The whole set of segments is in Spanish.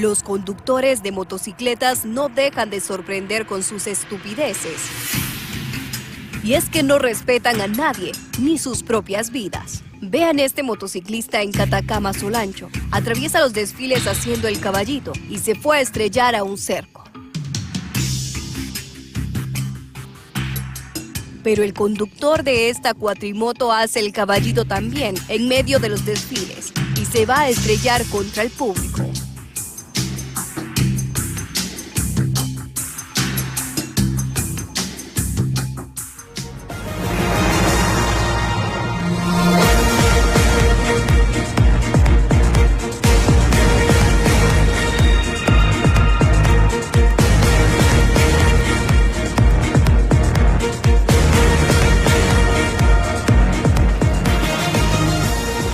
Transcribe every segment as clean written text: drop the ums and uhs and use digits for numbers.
Los conductores de motocicletas no dejan de sorprender con sus estupideces. Y es que no respetan a nadie, ni sus propias vidas. Vean este motociclista en Catacama, Olancho. Atraviesa los desfiles haciendo el caballito y se fue a estrellar a un cerco. Pero el conductor de esta cuatrimoto hace el caballito también en medio de los desfiles y se va a estrellar contra el público.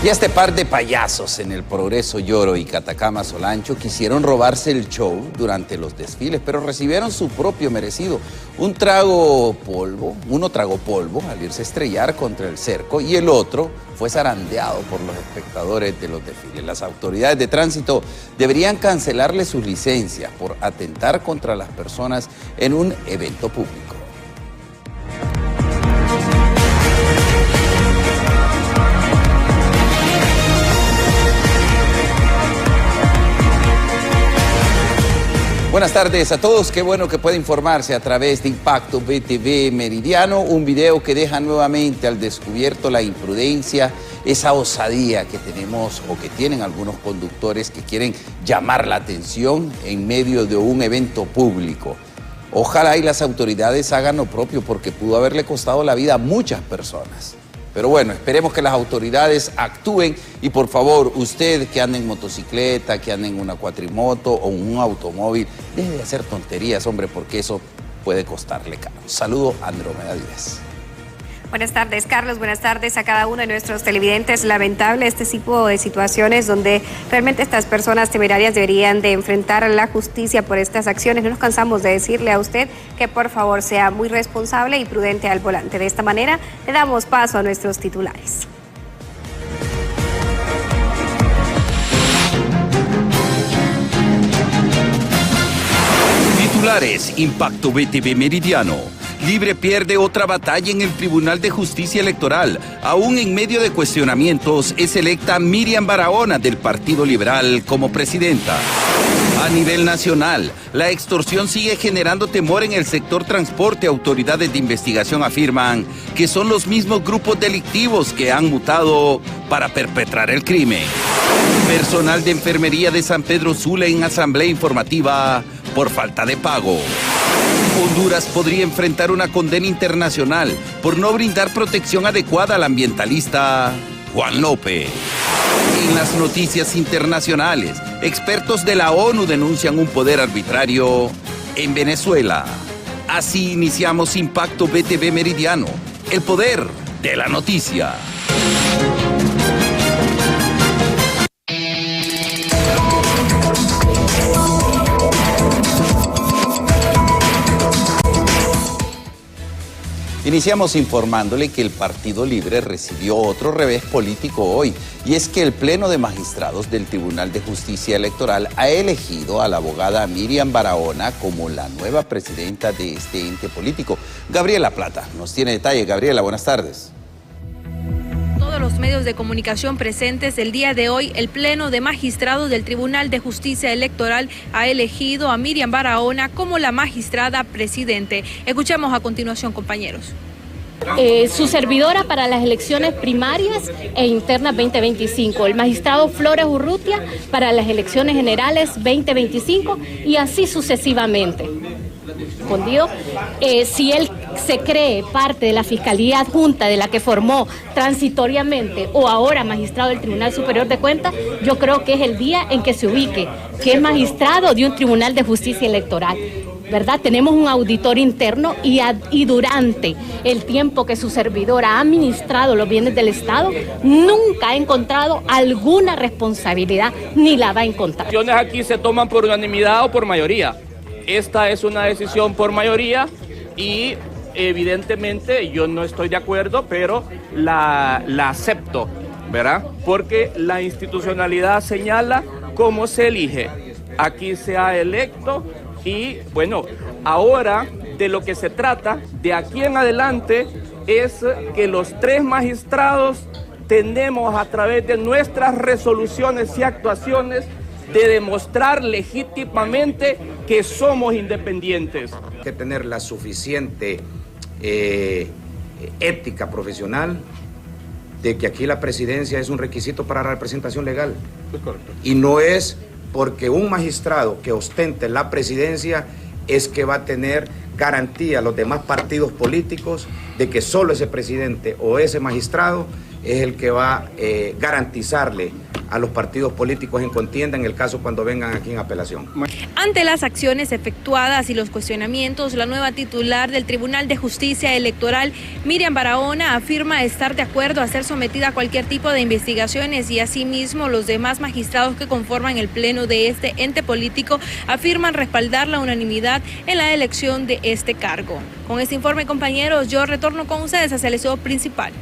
Y este par de payasos en el Progreso Lloro y Catacama Olancho quisieron robarse el show durante los desfiles, pero recibieron su propio merecido. Uno tragó polvo al irse a estrellar contra el cerco y el otro fue zarandeado por los espectadores de los desfiles. Las autoridades de tránsito deberían cancelarle sus licencias por atentar contra las personas en un evento público. Buenas tardes a todos, qué bueno que puede informarse a través de Impacto BTV Meridiano, un video que deja nuevamente al descubierto la imprudencia, esa osadía que tenemos o que tienen algunos conductores que quieren llamar la atención en medio de un evento público. Ojalá y las autoridades hagan lo propio porque pudo haberle costado la vida a muchas personas. Pero bueno, esperemos que las autoridades actúen y por favor, usted que anda en motocicleta, que anda en una cuatrimoto o en un automóvil, deje de hacer tonterías, hombre, porque eso puede costarle caro. Saludo a Andrómeda Díaz. Buenas tardes, Carlos. Buenas tardes a cada uno de nuestros televidentes. Lamentable este tipo de situaciones donde realmente estas personas temerarias deberían de enfrentar a la justicia por estas acciones. No nos cansamos de decirle a usted que por favor sea muy responsable y prudente al volante. De esta manera le damos paso a nuestros titulares. Titulares, Impacto BTV Meridiano. Libre pierde otra batalla en el Tribunal de Justicia Electoral. Aún en medio de cuestionamientos, es electa Miriam Barahona del Partido Liberal como presidenta. A nivel nacional, la extorsión sigue generando temor en el sector transporte. Autoridades de investigación afirman que son los mismos grupos delictivos que han mutado para perpetrar el crimen. Personal de enfermería de San Pedro Sula en asamblea informativa por falta de pago. Honduras podría enfrentar una condena internacional por no brindar protección adecuada al ambientalista Juan López. En las noticias internacionales, expertos de la ONU denuncian un poder arbitrario en Venezuela. Así iniciamos Impacto BTV Meridiano, el poder de la noticia. Iniciamos informándole que el Partido Libre recibió otro revés político hoy, y es que el Pleno de Magistrados del Tribunal de Justicia Electoral ha elegido a la abogada Miriam Barahona como la nueva presidenta de este ente político. Gabriela Plata nos tiene detalles. Gabriela, buenas tardes. Todos los medios de comunicación presentes el día de hoy, el Pleno de Magistrados del Tribunal de Justicia Electoral ha elegido a Miriam Barahona como la magistrada presidente. Escuchemos a continuación, compañeros. Su servidora para las elecciones primarias e internas 2025, el magistrado Flores Urrutia para las elecciones generales 2025 y así sucesivamente. Respondido, si él se cree parte de la Fiscalía Adjunta de la que formó transitoriamente o ahora magistrado del Tribunal Superior de Cuentas, yo creo que es el día en que se ubique, que es magistrado de un Tribunal de Justicia Electoral. ¿Verdad? Tenemos un auditor interno y durante el tiempo que su servidora ha administrado los bienes del Estado, nunca ha encontrado alguna responsabilidad ni la va a encontrar. Las decisiones aquí se toman por unanimidad o por mayoría. Esta es una decisión por mayoría y evidentemente yo no estoy de acuerdo, pero la acepto, ¿verdad? Porque la institucionalidad señala cómo se elige. aquí sea electo y bueno, ahora de lo que se trata de aquí en adelante es que los 3 magistrados tenemos a través de nuestras resoluciones y actuaciones de demostrar legítimamente que somos independientes. Hay que tener la suficiente ética profesional de que aquí la presidencia es un requisito para la representación legal. Es correcto. Y no es porque un magistrado que ostente la presidencia es que va a tener garantía a los demás partidos políticos de que solo ese presidente o ese magistrado es el que va a garantizarle a los partidos políticos en contienda en el caso cuando vengan aquí en apelación. Ante las acciones efectuadas y los cuestionamientos, la nueva titular del Tribunal de Justicia Electoral, Miriam Barahona, afirma estar de acuerdo a ser sometida a cualquier tipo de investigaciones y asimismo los demás magistrados que conforman el pleno de este ente político afirman respaldar la unanimidad en la elección de este cargo. Con este informe, compañeros, yo retorno con ustedes hacia el estudio principal.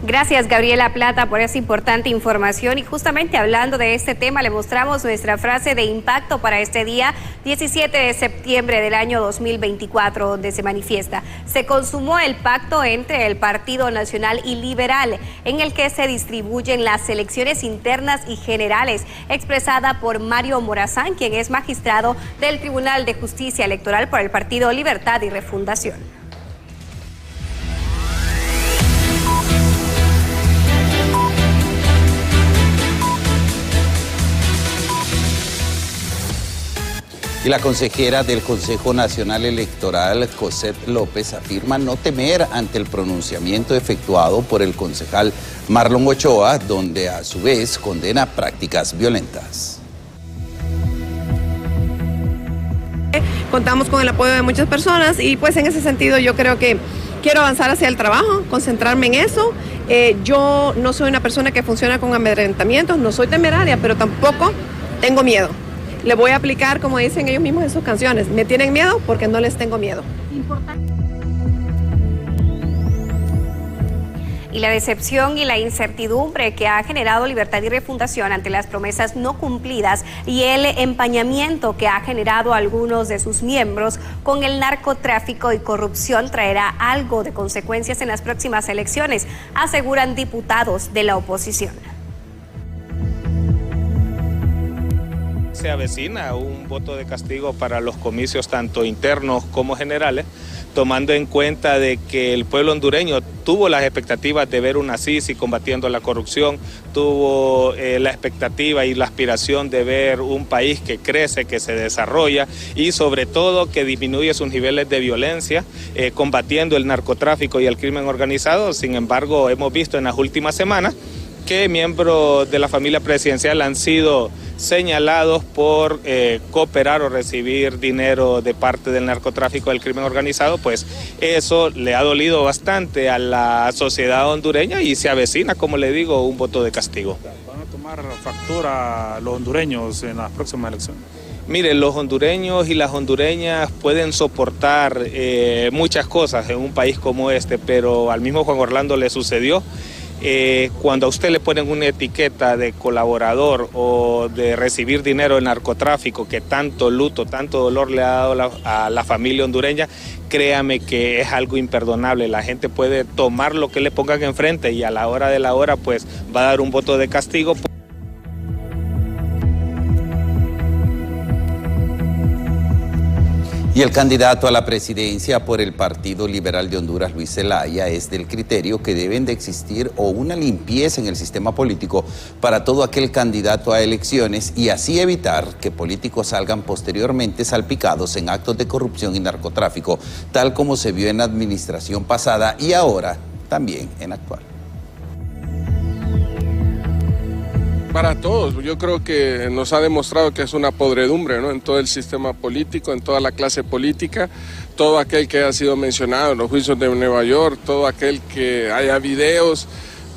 Gracias, Gabriela Plata, por esa importante información. Y justamente hablando de este tema, le mostramos nuestra frase de impacto para este día 17 de septiembre del año 2024, donde se manifiesta: se consumó el pacto entre el Partido Nacional y Liberal, en el que se distribuyen las elecciones internas y generales, expresada por Mario Morazán, quien es magistrado del Tribunal de Justicia Electoral por el Partido Libertad y Refundación. Y la consejera del Consejo Nacional Electoral, Cosette López, afirma no temer ante el pronunciamiento efectuado por el concejal Marlon Ochoa, donde a su vez condena prácticas violentas. Contamos con el apoyo de muchas personas y pues en ese sentido yo creo que quiero avanzar hacia el trabajo, concentrarme en eso. Yo no soy una persona que funciona con amedrentamientos, no soy temeraria, pero tampoco tengo miedo. Le voy a aplicar, como dicen ellos mismos en sus canciones, me tienen miedo porque no les tengo miedo. Y la decepción y la incertidumbre que ha generado Libertad y Refundación ante las promesas no cumplidas y el empañamiento que ha generado a algunos de sus miembros con el narcotráfico y corrupción traerá algo de consecuencias en las próximas elecciones, aseguran diputados de la oposición. Se avecina un voto de castigo para los comicios tanto internos como generales, tomando en cuenta de que el pueblo hondureño tuvo las expectativas de ver una CICI combatiendo la corrupción, tuvo la expectativa y la aspiración de ver un país que crece, que se desarrolla y sobre todo que disminuye sus niveles de violencia, combatiendo el narcotráfico y el crimen organizado. Sin embargo, hemos visto en las últimas semanas que miembros de la familia presidencial han sido señalados por cooperar o recibir dinero de parte del narcotráfico del crimen organizado. Pues eso le ha dolido bastante a la sociedad hondureña y se avecina, como le digo, un voto de castigo. ¿Van a tomar factura los hondureños en las próximas elecciones? Mire, los hondureños y las hondureñas pueden soportar muchas cosas en un país como este, pero al mismo Juan Orlando le sucedió. Cuando a usted le ponen una etiqueta de colaborador o de recibir dinero de narcotráfico que tanto luto, tanto dolor le ha dado a la familia hondureña, créame que es algo imperdonable. La gente puede tomar lo que le pongan enfrente y a la hora de la hora pues va a dar un voto de castigo. Y el candidato a la presidencia por el Partido Liberal de Honduras, Luis Zelaya, es del criterio que deben de existir o una limpieza en el sistema político para todo aquel candidato a elecciones y así evitar que políticos salgan posteriormente salpicados en actos de corrupción y narcotráfico, tal como se vio en la administración pasada y ahora también en actual. Para todos, yo creo que nos ha demostrado que es una podredumbre, ¿no? En todo el sistema político, en toda la clase política, todo aquel que ha sido mencionado en los juicios de Nueva York, todo aquel que haya videos,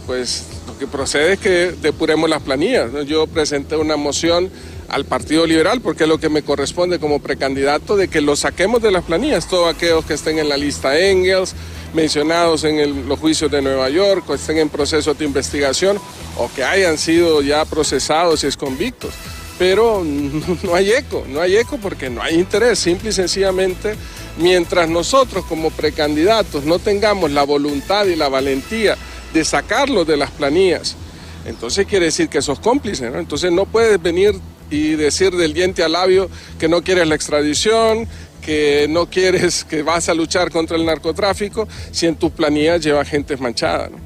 pues lo que procede es que depuremos las planillas, ¿no? Yo presenté una moción al Partido Liberal porque es lo que me corresponde como precandidato de que lo saquemos de las planillas, todos aquellos que estén en la lista Engels, mencionados en los juicios de Nueva York, o estén en procesos de investigación, o que hayan sido ya procesados y exconvictos. Pero no hay eco porque no hay interés, simple y sencillamente, mientras nosotros como precandidatos no tengamos la voluntad y la valentía de sacarlos de las planillas, entonces quiere decir que sos cómplice, ¿no? Entonces no puedes venir y decir del diente al labio que no quieres la extradición, que no quieres, que vas a luchar contra el narcotráfico, si en tus planillas lleva gente manchada, ¿no?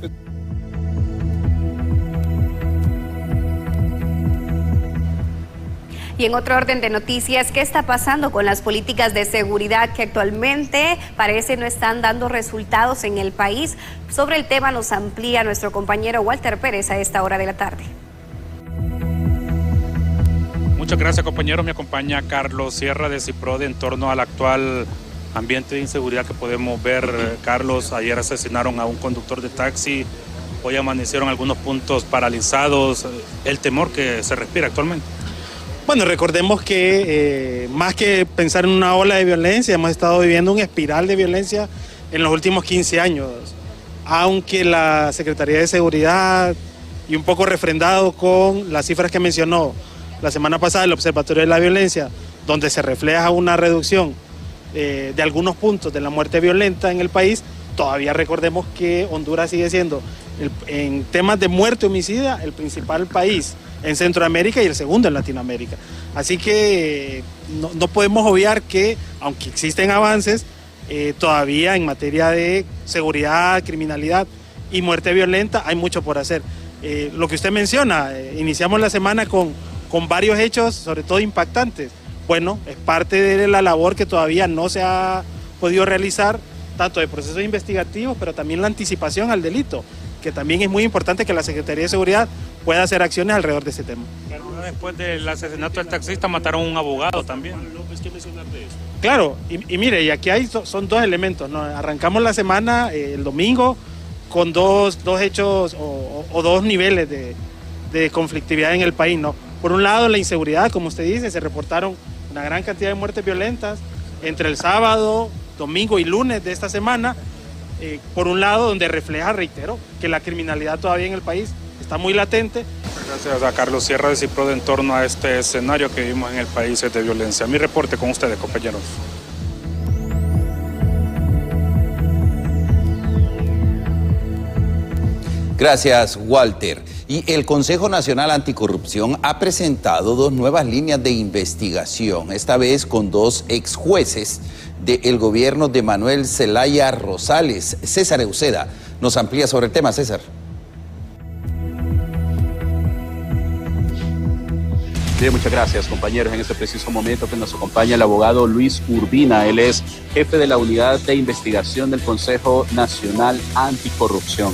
Y en otro orden de noticias, ¿qué está pasando con las políticas de seguridad que actualmente parece no están dando resultados en el país? Sobre el tema nos amplía nuestro compañero Walter Pérez a esta hora de la tarde. Muchas gracias, compañero. Me acompaña Carlos Sierra de CIPRODE en torno al actual ambiente de inseguridad que podemos ver. Carlos, ayer asesinaron a un conductor de taxi, hoy amanecieron algunos puntos paralizados. El temor que se respira actualmente. Bueno, recordemos que más que pensar en una ola de violencia, hemos estado viviendo una espiral de violencia en los últimos 15 años. Aunque la Secretaría de Seguridad, y un poco refrendado con las cifras que mencionó la semana pasada el Observatorio de la Violencia, donde se refleja una reducción de algunos puntos de la muerte violenta en el país, todavía recordemos que Honduras sigue siendo, en temas de muerte homicida, el principal país en Centroamérica y el segundo en Latinoamérica. Así que no podemos obviar que, aunque existen avances, todavía en materia de seguridad, criminalidad y muerte violenta hay mucho por hacer. Lo que usted menciona, iniciamos la semana con varios hechos, sobre todo impactantes. Bueno, es parte de la labor que todavía no se ha podido realizar, tanto de procesos investigativos, pero también la anticipación al delito, que también es muy importante que la Secretaría de Seguridad pueda hacer acciones alrededor de ese tema. Pero después del asesinato del taxista mataron a un abogado también. ¿Qué mencionar de eso? Claro, y mire, y aquí son dos elementos, ¿no? Arrancamos la semana el domingo con dos hechos o dos niveles de conflictividad en el país, ¿no? Por un lado, la inseguridad, como usted dice, se reportaron una gran cantidad de muertes violentas entre el sábado, domingo y lunes de esta semana. Por un lado, donde refleja, reitero, que la criminalidad todavía en el país está muy latente. Gracias a Carlos Sierra de CIPRODE en torno a este escenario que vivimos en el país de violencia. Mi reporte con ustedes, compañeros. Gracias, Walter. Y el Consejo Nacional Anticorrupción ha presentado 2 nuevas líneas de investigación, esta vez con 2 ex jueces del gobierno de Manuel Zelaya Rosales. César Euseda nos amplía sobre el tema. César. Bien, muchas gracias, compañeros. En este preciso momento que nos acompaña el abogado Luis Urbina. Él es jefe de la Unidad de Investigación del Consejo Nacional Anticorrupción.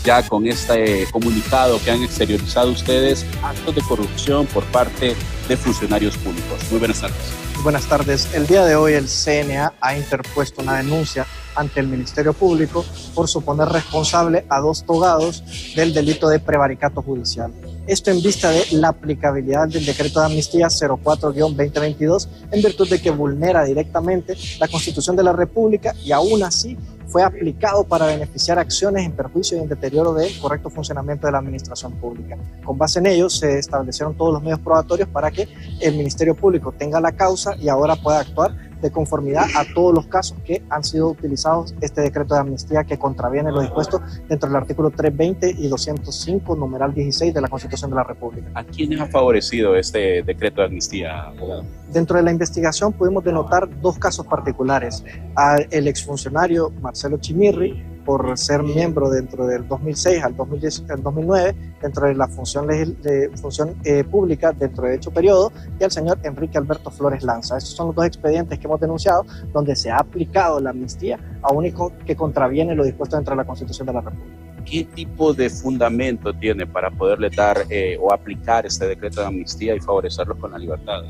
Ya con este comunicado que han exteriorizado ustedes, actos de corrupción por parte de funcionarios públicos. Muy buenas tardes. Buenas tardes. El día de hoy el CNA ha interpuesto una denuncia ante el Ministerio Público por suponer responsable a 2 togados del delito de prevaricato judicial. Esto en vista de la aplicabilidad del decreto de amnistía 04-2022, en virtud de que vulnera directamente la Constitución de la República y aún así fue aplicado para beneficiar acciones en perjuicio y en deterioro del correcto funcionamiento de la administración pública. Con base en ello se establecieron todos los medios probatorios para que el Ministerio Público tenga la causa y ahora pueda actuar de conformidad a todos los casos que han sido utilizados este decreto de amnistía que contraviene lo dispuesto dentro del artículo 320 y 205, numeral 16 de la Constitución de la República. ¿A quiénes ha favorecido este decreto de amnistía, abogado? Dentro de la investigación pudimos denotar 2 casos particulares. Al exfuncionario Marcelo Chimirri, por ser miembro dentro del 2006 al 2009, dentro de la función pública dentro de dicho periodo, y al señor Enrique Alberto Flores Lanza. Estos son los 2 expedientes que hemos denunciado, donde se ha aplicado la amnistía a único que contraviene lo dispuesto dentro de la Constitución de la República. ¿Qué tipo de fundamento tiene para poderle dar o aplicar este decreto de amnistía y favorecerlos con la libertad?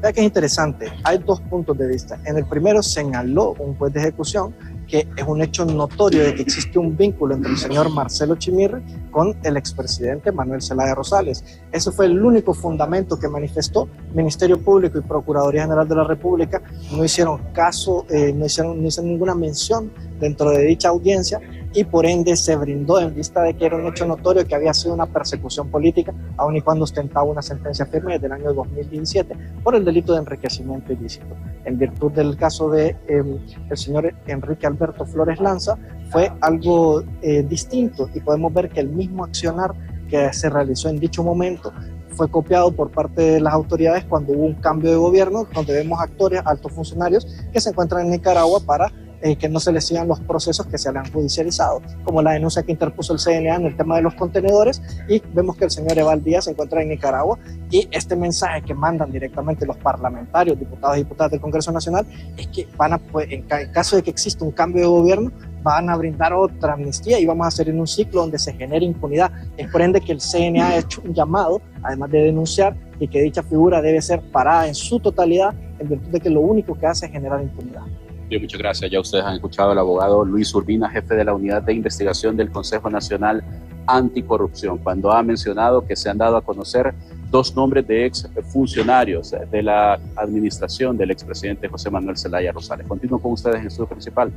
Vea que es interesante, hay 2 puntos de vista. En el primero señaló un juez de ejecución que es un hecho notorio de que existe un vínculo entre el señor Marcelo Chimirri con el expresidente Manuel Zelaya Rosales. Ese fue el único fundamento que manifestó Ministerio Público y Procuraduría General de la República. No hicieron caso, no hicieron ninguna mención dentro de dicha audiencia, y por ende se brindó en vista de que era un hecho notorio que había sido una persecución política, aun y cuando ostentaba una sentencia firme desde el año 2017 por el delito de enriquecimiento ilícito. En virtud del caso de el señor Enrique Alberto Flores Lanza, fue algo distinto, y podemos ver que el mismo accionar que se realizó en dicho momento fue copiado por parte de las autoridades cuando hubo un cambio de gobierno, donde vemos actores, altos funcionarios que se encuentran en Nicaragua para que no se les sigan los procesos que se le han judicializado, como la denuncia que interpuso el CNA en el tema de los contenedores, y vemos que el señor Eval Díaz se encuentra en Nicaragua, y este mensaje que mandan directamente los parlamentarios, diputados y diputadas del Congreso Nacional, es que van a, en caso de que exista un cambio de gobierno, van a brindar otra amnistía y vamos a hacer en un ciclo donde se genere impunidad. Es por ende que el CNA ha hecho un llamado, además de denunciar, y que dicha figura debe ser parada en su totalidad, en virtud de que lo único que hace es generar impunidad. Bien, muchas gracias. Ya ustedes han escuchado al abogado Luis Urbina, jefe de la Unidad de Investigación del Consejo Nacional Anticorrupción, cuando ha mencionado que se han dado a conocer 2 nombres de exfuncionarios de la administración del expresidente José Manuel Zelaya Rosales. Continúo con ustedes en el estudio principal.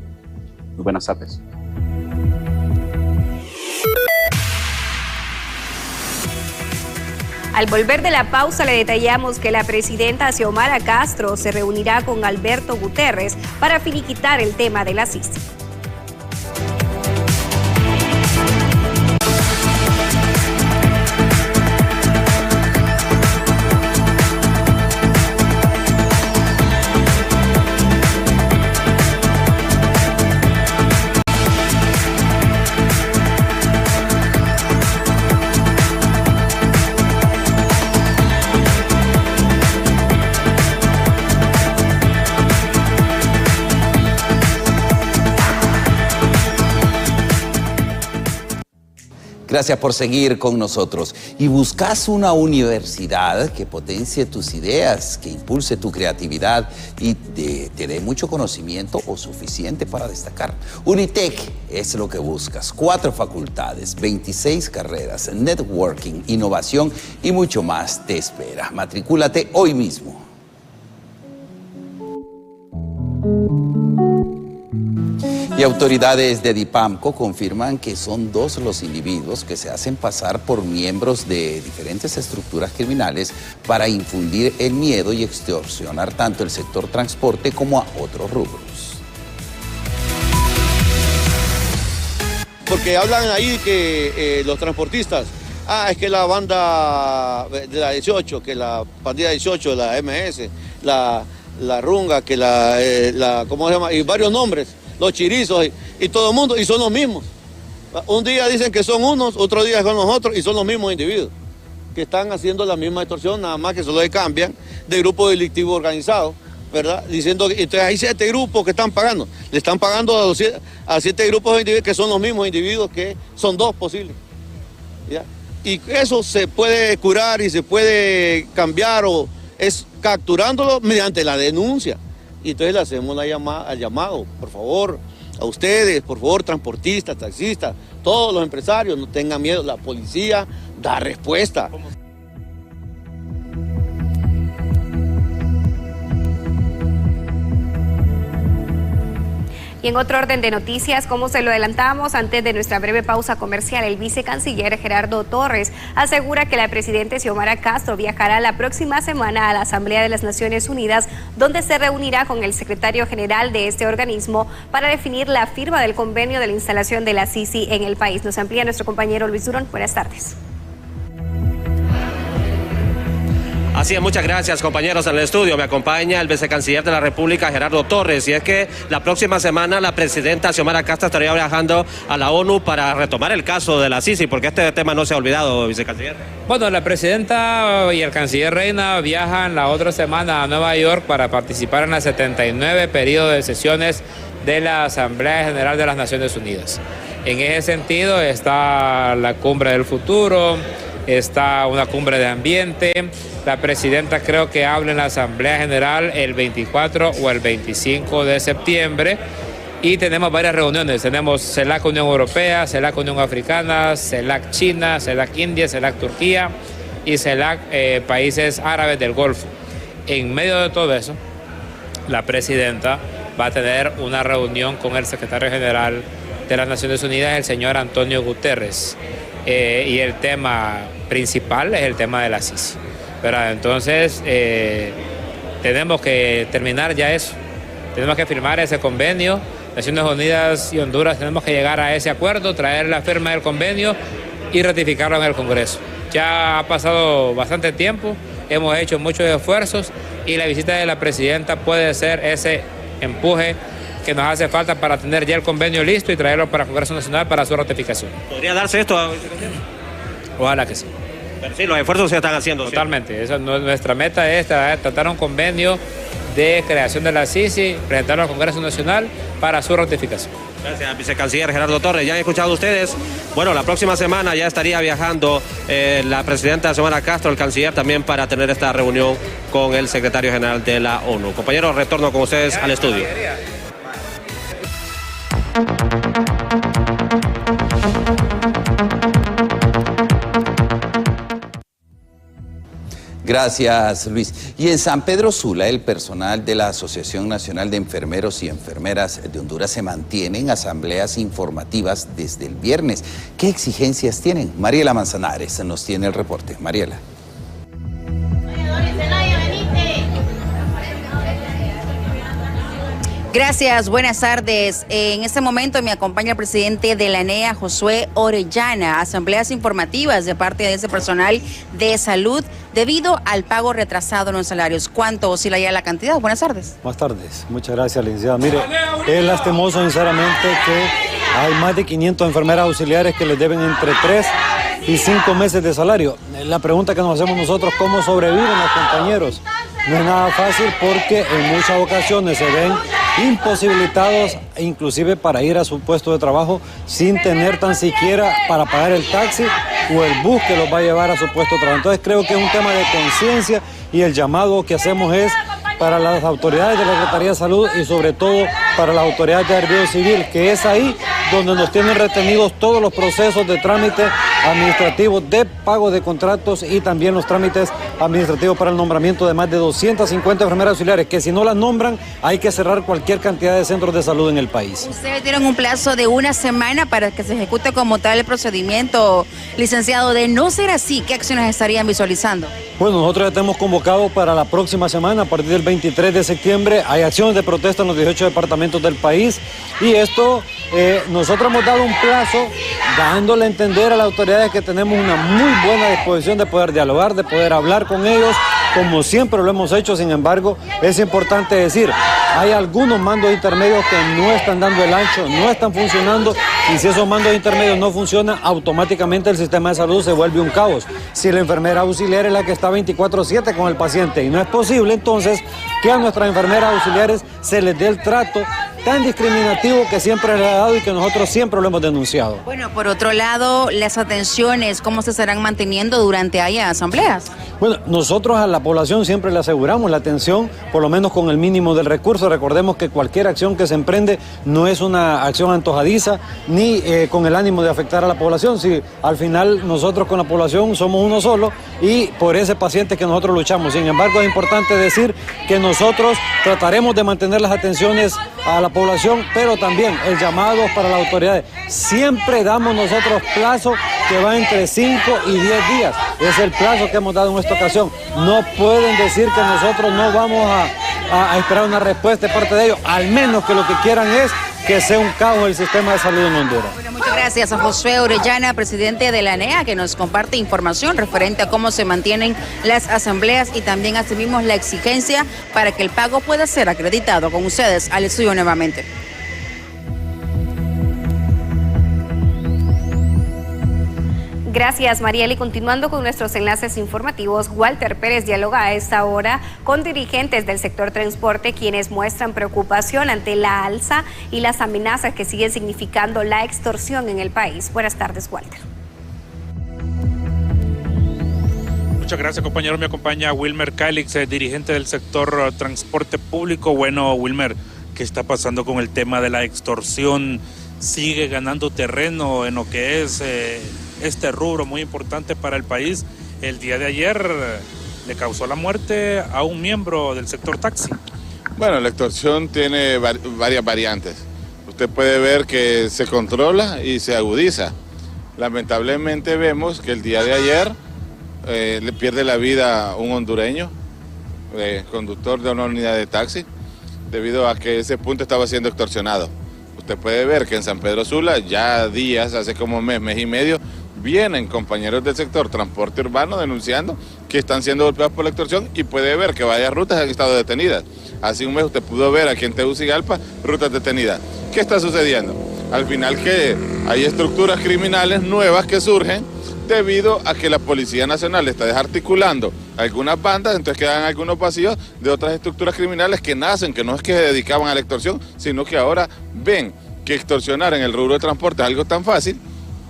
Muy buenas tardes. Al volver de la pausa le detallamos que la presidenta Xiomara Castro se reunirá con Alberto Guterres para finiquitar el tema de la CICI. Gracias por seguir con nosotros. Y buscas una universidad que potencie tus ideas, que impulse tu creatividad y te dé mucho conocimiento o suficiente para destacar. Unitec es lo que buscas. 4 facultades, 26 carreras, networking, innovación y mucho más te espera. Matricúlate hoy mismo. Y autoridades de Dipamco confirman que son 2 los individuos que se hacen pasar por miembros de diferentes estructuras criminales para infundir el miedo y extorsionar tanto el sector transporte como a otros rubros. Porque hablan ahí que los transportistas, es que la banda de la 18, que la pandilla 18, la MS, la Runga, que ¿cómo se llama? Y varios nombres. Los chirizos y todo el mundo, y son los mismos. Un día dicen que son unos, otro día son los otros, y son los mismos individuos que están haciendo la misma extorsión, nada más que solo le cambian de grupo delictivo organizado, ¿verdad? Diciendo que entonces hay 7 grupos que están pagando, le están pagando a 7 grupos de individuos que son los mismos individuos, que son 2 posibles, ¿ya? Y eso se puede curar y se puede cambiar, o es capturándolo mediante la denuncia. Y entonces le hacemos el llamado, por favor, a ustedes, por favor, transportistas, taxistas, todos los empresarios, no tengan miedo, la policía da respuesta. Y en otro orden de noticias, como se lo adelantamos antes de nuestra breve pausa comercial, el vicecanciller Gerardo Torres asegura que la presidenta Xiomara Castro viajará la próxima semana a la Asamblea de las Naciones Unidas, donde se reunirá con el secretario general de este organismo para definir la firma del convenio de la instalación de la CICI en el país. Nos amplía nuestro compañero Luis Durón. Buenas tardes. Así es, muchas gracias, compañeros en el estudio. Me acompaña el vicecanciller de la República, Gerardo Torres, y es que la próxima semana la presidenta Xiomara Castro estaría viajando a la ONU para retomar el caso de la CICI, porque este tema no se ha olvidado, vicecanciller. Bueno, la presidenta y el canciller Reina viajan la otra semana a Nueva York para participar en el 79 periodo de sesiones de la Asamblea General de las Naciones Unidas. En ese sentido está la Cumbre del Futuro, está una cumbre de ambiente. La presidenta creo que habla en la Asamblea General el 24 o el 25 de septiembre y tenemos varias reuniones. Tenemos CELAC Unión Europea, CELAC Unión Africana, CELAC China, CELAC India, CELAC Turquía y CELAC países árabes del Golfo. En medio de todo eso, la presidenta va a tener una reunión con el secretario general de las Naciones Unidas, el señor Antonio Guterres, y el tema principal es el tema de la Sisi, ¿verdad? Entonces tenemos que terminar ya eso, tenemos que firmar ese convenio. Naciones Unidas y Honduras tenemos que llegar a ese acuerdo, traer la firma del convenio y ratificarlo en el Congreso. Ya ha pasado bastante tiempo, hemos hecho muchos esfuerzos y la visita de la presidenta puede ser ese empuje que nos hace falta para tener ya el convenio listo y traerlo para el Congreso Nacional para su ratificación. ¿Podría darse esto? Ojalá que sí. Pero sí, los esfuerzos se están haciendo. Totalmente. ¿Sí? Eso, nuestra meta es tratar un convenio de creación de la Sisi, presentarlo al Congreso Nacional para su ratificación. Gracias, vicecanciller Gerardo Torres. Ya han escuchado ustedes. Bueno, la próxima semana ya estaría viajando la presidenta Xiomara Castro, el canciller, también para tener esta reunión con el secretario general de la ONU. Compañeros, retorno con ustedes al estudio. Gracias, Luis. Y en San Pedro Sula, el personal de la Asociación Nacional de Enfermeros y Enfermeras de Honduras se mantiene en asambleas informativas desde el viernes. ¿Qué exigencias tienen? Mariela Manzanares nos tiene el reporte. Mariela. Gracias, buenas tardes. En este momento me acompaña el presidente de la ANEA, Josué Orellana. Asambleas informativas de parte de ese personal de salud debido al pago retrasado en los salarios. ¿Cuánto oscila ya la cantidad? Buenas tardes. Buenas tardes, muchas gracias, licenciada. Mire, es lastimoso sinceramente que hay más de 500 enfermeras auxiliares que les deben entre 3 y 5 meses de salario. La pregunta que nos hacemos nosotros, ¿cómo sobreviven los compañeros? No es nada fácil porque en muchas ocasiones se ven imposibilitados inclusive para ir a su puesto de trabajo sin tener tan siquiera para pagar el taxi o el bus que los va a llevar a su puesto de trabajo. Entonces creo que es un tema de conciencia y el llamado que hacemos es para las autoridades de la Secretaría de Salud y sobre todo para las autoridades de Servicio Civil, que es ahí donde nos tienen retenidos todos los procesos de trámite administrativos de pago de contratos y también los trámites administrativos para el nombramiento de más de 250 enfermeras auxiliares, que si no las nombran hay que cerrar cualquier cantidad de centros de salud en el país. Ustedes tienen un plazo de 1 semana para que se ejecute como tal el procedimiento, licenciado. De no ser así, ¿qué acciones estarían visualizando? Bueno, nosotros ya tenemos convocado para la próxima semana, a partir del 23 de septiembre, hay acciones de protesta en los 18 departamentos del país y esto, nosotros hemos dado un plazo dándole a entender a las autoridades que tenemos una muy buena disposición de poder dialogar, de poder hablar con ellos, como siempre lo hemos hecho. Sin embargo, es importante decir, hay algunos mandos intermedios que no están dando el ancho, no están funcionando, y si esos mandos intermedios no funcionan, automáticamente el sistema de salud se vuelve un caos. Si la enfermera auxiliar es la que está 24/7 con el paciente y no es posible, entonces que a nuestras enfermeras auxiliares se les dé el trato tan discriminativo que siempre le ha dado y que nosotros siempre lo hemos denunciado. Bueno, por otro lado, las atenciones, ¿cómo se estarán manteniendo durante haya asambleas? Bueno, nosotros a la población siempre le aseguramos la atención, por lo menos con el mínimo del recurso. Recordemos que cualquier acción que se emprende no es una acción antojadiza ni con el ánimo de afectar a la población. Si al final nosotros con la población somos uno solo y por ese paciente que nosotros luchamos. Sin embargo, es importante decir que nosotros trataremos de mantener las atenciones a la población, pero también el llamado para las autoridades. Siempre damos nosotros plazo que va entre 5 y 10 días. Es el plazo que hemos dado en esta ocasión. No pueden decir que nosotros no vamos a esperar una respuesta de parte de ellos, al menos que lo que quieran es que sea un caos el sistema de salud en Honduras. Bueno, muchas gracias a Josué Orellana, presidente de la ANEA, que nos comparte información referente a cómo se mantienen las asambleas y también asimismo la exigencia para que el pago pueda ser acreditado. Con ustedes, al estudio nuevamente. Gracias, Mariela. Y continuando con nuestros enlaces informativos, Walter Pérez dialoga a esta hora con dirigentes del sector transporte, quienes muestran preocupación ante la alza y las amenazas que siguen significando la extorsión en el país. Buenas tardes, Walter. Muchas gracias, compañero. Me acompaña Wilmer Calix, dirigente del sector transporte público. Bueno, Wilmer, ¿Qué está pasando con el tema de la extorsión? Sigue ganando terreno en lo que es este rubro muy importante para el país. El día de ayer le causó la muerte a un miembro del sector taxi. Bueno, la extorsión tiene varias variantes. Usted puede ver que se controla y se agudiza. Lamentablemente vemos que el día de ayer le pierde la vida un hondureño, conductor de una unidad de taxi, debido a que ese punto estaba siendo extorsionado. Usted puede ver que en San Pedro Sula ya días, hace como un mes y medio, vienen compañeros del sector transporte urbano denunciando que están siendo golpeados por la extorsión y puede ver que varias rutas han estado detenidas. Hace un mes usted pudo ver aquí en Tegucigalpa rutas detenidas. ¿Qué está sucediendo? Al final que hay estructuras criminales nuevas que surgen debido a que la Policía Nacional está desarticulando algunas bandas, entonces quedan algunos vacíos de otras estructuras criminales que nacen, que no es que se dedicaban a la extorsión, sino que ahora ven que extorsionar en el rubro de transporte es algo tan fácil,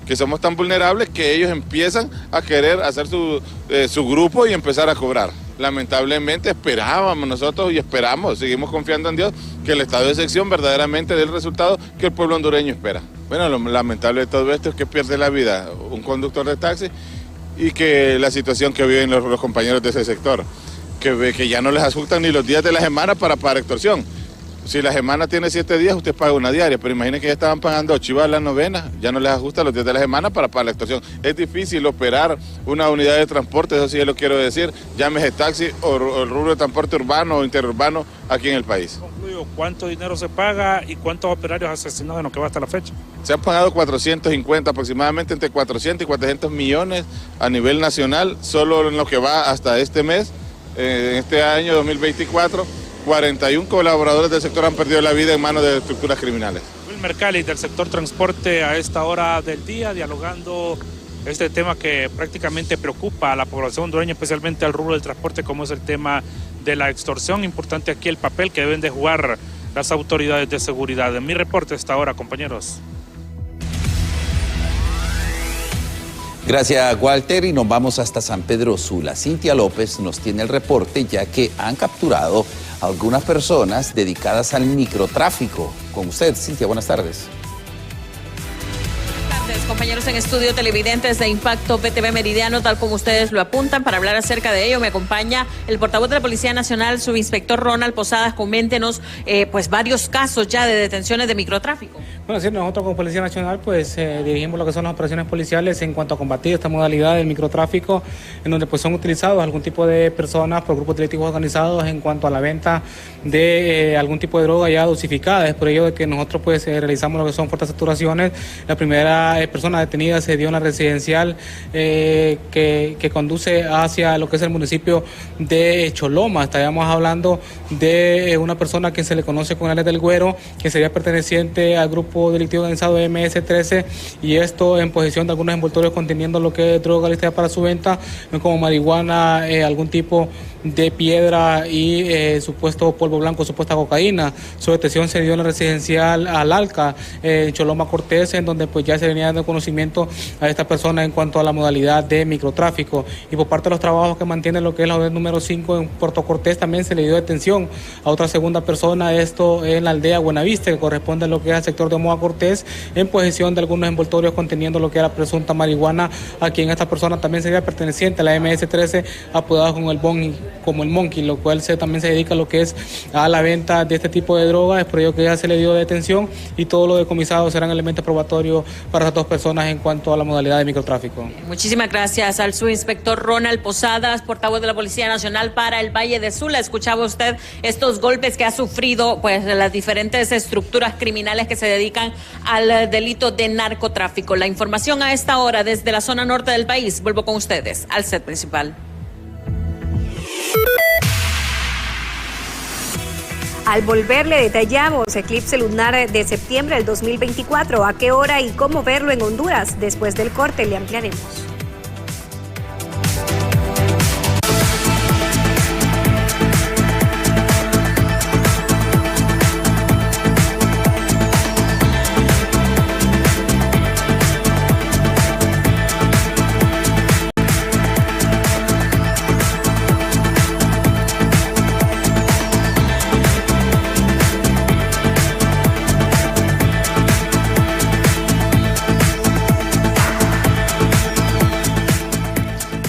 que somos tan vulnerables que ellos empiezan a querer hacer su grupo y empezar a cobrar. Lamentablemente esperábamos nosotros y esperamos, seguimos confiando en Dios, que el estado de excepción verdaderamente dé el resultado que el pueblo hondureño espera. Bueno, lo lamentable de todo esto es que pierde la vida un conductor de taxi y que la situación que viven los compañeros de ese sector, que ya no les ajustan ni los días de la semana para pagar extorsión. Si la semana tiene 7 días, usted paga una diaria, pero imaginen que ya estaban pagando 8 a la novena, ya no les ajusta los días de la semana para pagar la extorsión. Es difícil operar una unidad de transporte, eso sí yo lo quiero decir, llámese taxi o el rubro de transporte urbano o interurbano aquí en el país. Concluyo, ¿cuánto dinero se paga y cuántos operarios asesinados en lo que va hasta la fecha? Se han pagado 450, aproximadamente entre 400 y 400 millones a nivel nacional, solo en lo que va hasta este mes, en este año 2024. 41 colaboradores del sector han perdido la vida en manos de estructuras criminales. Wilmer Cali, del sector transporte, a esta hora del día, dialogando este tema que prácticamente preocupa a la población hondureña, especialmente al rubro del transporte, como es el tema de la extorsión. Importante aquí el papel que deben de jugar las autoridades de seguridad. En mi reporte a esta hora, compañeros. Gracias, Walter, y nos vamos hasta San Pedro Sula. Cintia López nos tiene el reporte, ya que han capturado a algunas personas dedicadas al microtráfico. Con usted, Cintia, buenas tardes. Compañeros en estudio, televidentes de Impacto PTV Meridiano, tal como ustedes lo apuntan, para hablar acerca de ello me acompaña el portavoz de la Policía Nacional, subinspector Ronald Posadas. Coméntenos pues varios casos ya de detenciones de microtráfico. Bueno, sí, nosotros como Policía Nacional pues dirigimos lo que son las operaciones policiales en cuanto a combatir esta modalidad del microtráfico, en donde pues son utilizados algún tipo de personas por grupos delictivos organizados en cuanto a la venta de algún tipo de droga ya dosificada. Es por ello de que nosotros pues realizamos lo que son fuertes saturaciones. La primera persona detenida se dio en la residencial que conduce hacia lo que es el municipio de Choloma. Estaríamos hablando de una persona a quien se le conoce con alias del Güero, que sería perteneciente al grupo delictivo organizado MS-13, y esto en posesión de algunos envoltorios conteniendo lo que es droga lista para su venta, como marihuana, algún tipo de piedra y supuesto polvo blanco, supuesta cocaína. Su detención se dio en la residencial Alalca, en Choloma Cortés, en donde pues ya se venía dando conocimiento a esta persona en cuanto a la modalidad de microtráfico. Y por parte de los trabajos que mantiene lo que es la OD número 5 en Puerto Cortés, también se le dio detención a otra segunda persona, esto en la aldea Buenavista, que corresponde a lo que es el sector de Moa Cortés, en posesión de algunos envoltorios conteniendo lo que era presunta marihuana, a quien esta persona también sería perteneciente a la MS-13, apodada como el Monkey, lo cual también se dedica a lo que es a la venta de este tipo de drogas. Es por ello que ya se le dio detención y todo lo decomisado serán elementos probatorios para estas dos personas en cuanto a la modalidad de microtráfico. Muchísimas gracias al subinspector Ronald Posadas, portavoz de la Policía Nacional para el Valle de Sula. Escuchaba usted estos golpes que ha sufrido pues las diferentes estructuras criminales que se dedican al delito de narcotráfico. La información a esta hora desde la zona norte del país. Vuelvo con ustedes al set principal. Al volver le detallamos eclipse lunar de septiembre del 2024, a qué hora y cómo verlo en Honduras. Después del corte le ampliaremos.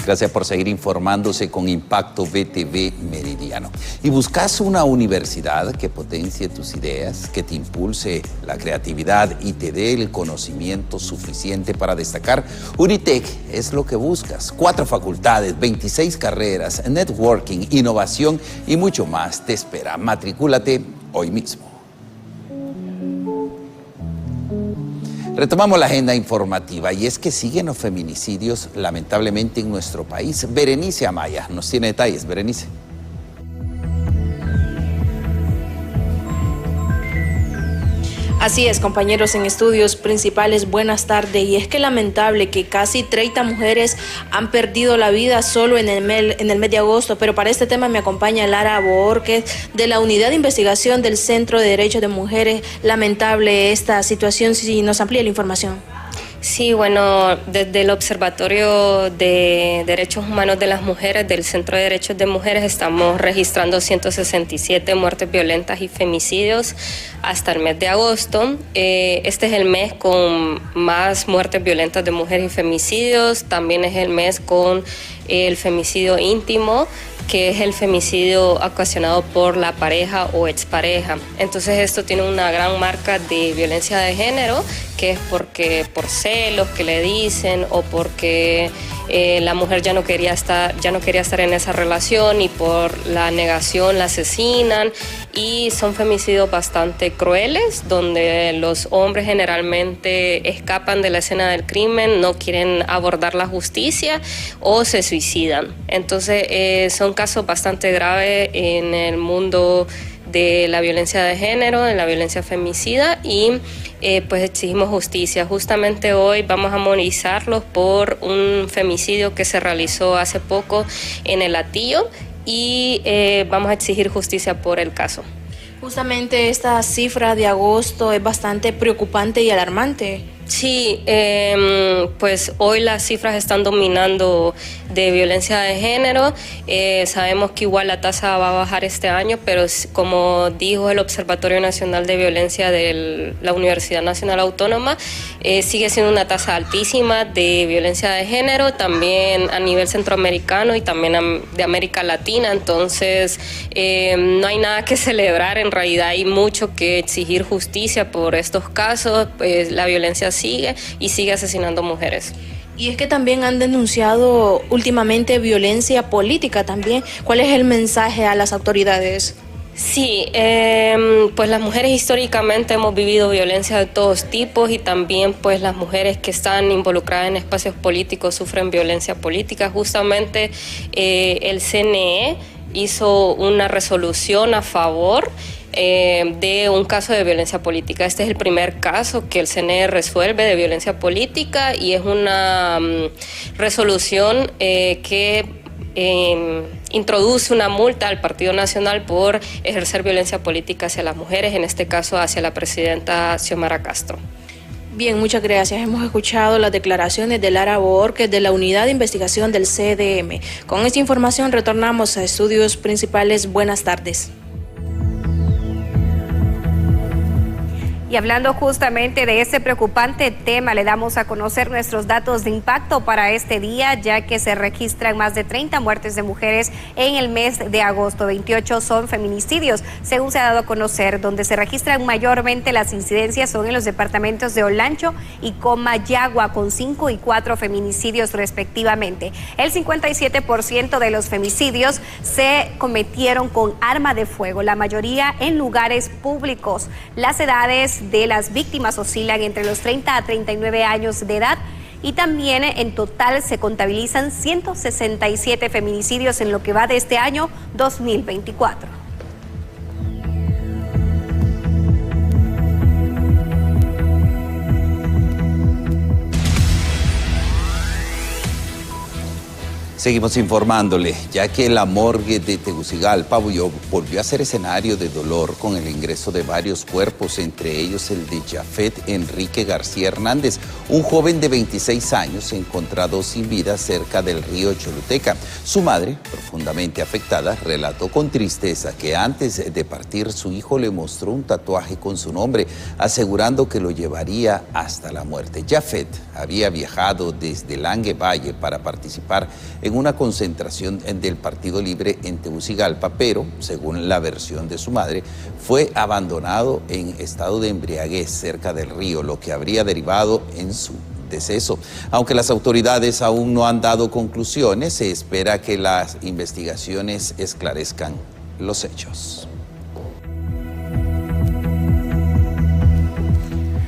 Gracias por seguir informándose con Impacto BTV Meridiano. ¿Y buscas una universidad que potencie tus ideas, que te impulse la creatividad y te dé el conocimiento suficiente para destacar? Unitec es lo que buscas. 4 facultades, 26 carreras, networking, innovación y mucho más te espera. Matricúlate hoy mismo. Retomamos la agenda informativa y es que siguen los feminicidios lamentablemente en nuestro país. Berenice Amaya nos tiene detalles. Berenice. Así es, compañeros en estudios principales, buenas tardes. Y es que lamentable que casi 30 mujeres han perdido la vida solo en el mes de agosto. Pero para este tema me acompaña Lara Borges de la Unidad de Investigación del Centro de Derechos de Mujeres. Lamentable esta situación, si nos amplía la información. Sí, bueno, desde el Observatorio de Derechos Humanos de las Mujeres del Centro de Derechos de Mujeres estamos registrando 167 muertes violentas y femicidios hasta el mes de agosto. Este es el mes con más muertes violentas de mujeres y femicidios. También es el mes con el femicidio íntimo, que es el femicidio ocasionado por la pareja o expareja. Entonces esto tiene una gran marca de violencia de género, que es porque por celos que le dicen o porque la mujer ya no quería estar en esa relación y por la negación la asesinan. Y son femicidios bastante crueles, donde los hombres generalmente escapan de la escena del crimen, no quieren abordar la justicia o se suicidan. Entonces son casos bastante graves en el mundo de la violencia de género, en la violencia femicida y pues exigimos justicia. Justamente hoy vamos a monitorizarlos por un femicidio que se realizó hace poco en El Hatillo y vamos a exigir justicia por el caso. Justamente esta cifra de agosto es bastante preocupante y alarmante. Sí, pues hoy las cifras están dominando de violencia de género. Sabemos que igual la tasa va a bajar este año, pero como dijo el Observatorio Nacional de Violencia de la Universidad Nacional Autónoma, sigue siendo una tasa altísima de violencia de género, también a nivel centroamericano y también de América Latina. Entonces, no hay nada que celebrar, en realidad hay mucho que exigir justicia por estos casos. Pues la violencia sigue y sigue asesinando mujeres. Y es que también han denunciado últimamente violencia política también. ¿Cuál es el mensaje a las autoridades? Sí, pues las mujeres históricamente hemos vivido violencia de todos tipos y también pues las mujeres que están involucradas en espacios políticos sufren violencia política. Justamente el CNE hizo una resolución a favor de un caso de violencia política. Este es el primer caso que el CNE resuelve de violencia política y es una resolución que introduce una multa al Partido Nacional por ejercer violencia política hacia las mujeres, en este caso hacia la presidenta Xiomara Castro. Bien, muchas gracias. Hemos escuchado las declaraciones de Lara Borges de la Unidad de Investigación del CDM. Con esta información retornamos a estudios principales. Buenas tardes. Y hablando justamente de este preocupante tema, le damos a conocer nuestros datos de impacto para este día, ya que se registran más de 30 muertes de mujeres en el mes de agosto. 28 son feminicidios, según se ha dado a conocer, donde se registran mayormente las incidencias son en los departamentos de Olancho y Comayagua, con 5 y 4 feminicidios respectivamente. El 57% de los femicidios se cometieron con arma de fuego, la mayoría en lugares públicos. Las edades de las víctimas oscilan entre los 30 a 39 años de edad y también en total se contabilizan 167 feminicidios en lo que va de este año 2024. Seguimos informándole, ya que la morgue de Tegucigalpa volvió a ser escenario de dolor con el ingreso de varios cuerpos, entre ellos el de Jafet Enrique García Hernández, un joven de 26 años encontrado sin vida cerca del río Choluteca. Su madre, profundamente afectada, relató con tristeza que antes de partir su hijo le mostró un tatuaje con su nombre, asegurando que lo llevaría hasta la muerte. Jafet había viajado desde Langue Valle para participar en en una concentración del Partido Libre en Tegucigalpa, pero, según la versión de su madre, fue abandonado en estado de embriaguez cerca del río, lo que habría derivado en su deceso. Aunque las autoridades aún no han dado conclusiones, se espera que las investigaciones esclarezcan los hechos.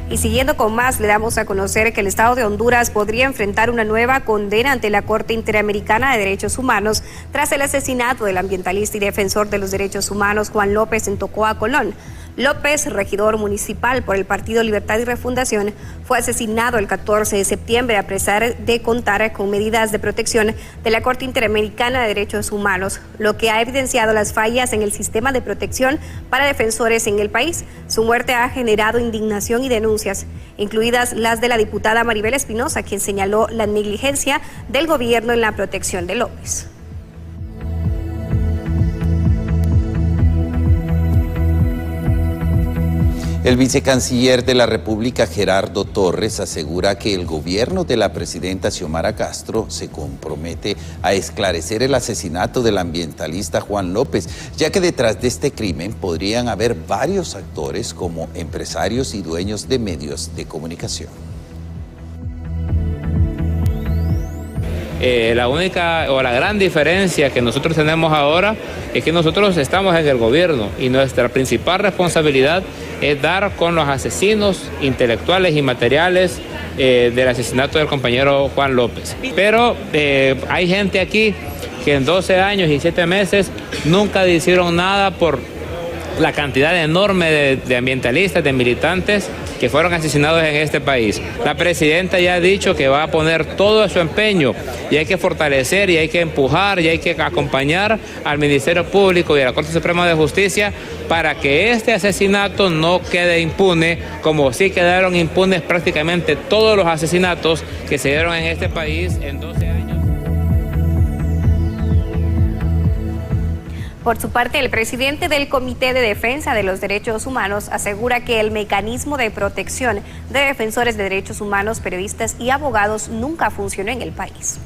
Y siguiendo con más, le damos a conocer que el Estado de Honduras podría enfrentar una nueva condena ante la Corte Interamericana de Derechos Humanos tras el asesinato del ambientalista y defensor de los derechos humanos Juan López en Tocoa, Colón. López, regidor municipal por el Partido Libertad y Refundación, fue asesinado el 14 de septiembre a pesar de contar con medidas de protección de la Corte Interamericana de Derechos Humanos, lo que ha evidenciado las fallas en el sistema de protección para defensores en el país. Su muerte ha generado indignación y denuncias, incluidas las de la diputada Maribel Espinosa, quien señaló la negligencia del gobierno en la protección de López. El vicecanciller de la República, Gerardo Torres, asegura que el gobierno de la presidenta Xiomara Castro se compromete a esclarecer el asesinato del ambientalista Juan López, ya que detrás de este crimen podrían haber varios actores como empresarios y dueños de medios de comunicación. La única o la gran diferencia que nosotros tenemos ahora es que nosotros estamos en el gobierno y nuestra principal responsabilidad es dar con los asesinos intelectuales y materiales del asesinato del compañero Juan López. Pero hay gente aquí que en 12 años y 7 meses nunca hicieron nada por la cantidad enorme de ambientalistas, de militantes que fueron asesinados en este país. La presidenta ya ha dicho que va a poner todo su empeño y hay que fortalecer y hay que empujar y hay que acompañar al Ministerio Público y a la Corte Suprema de Justicia para que este asesinato no quede impune, como sí quedaron impunes prácticamente todos los asesinatos que se dieron en este país en 12 años. Por su parte, el presidente del Comité de Defensa de los Derechos Humanos asegura que el mecanismo de protección de defensores de derechos humanos, periodistas y abogados nunca funcionó en el país.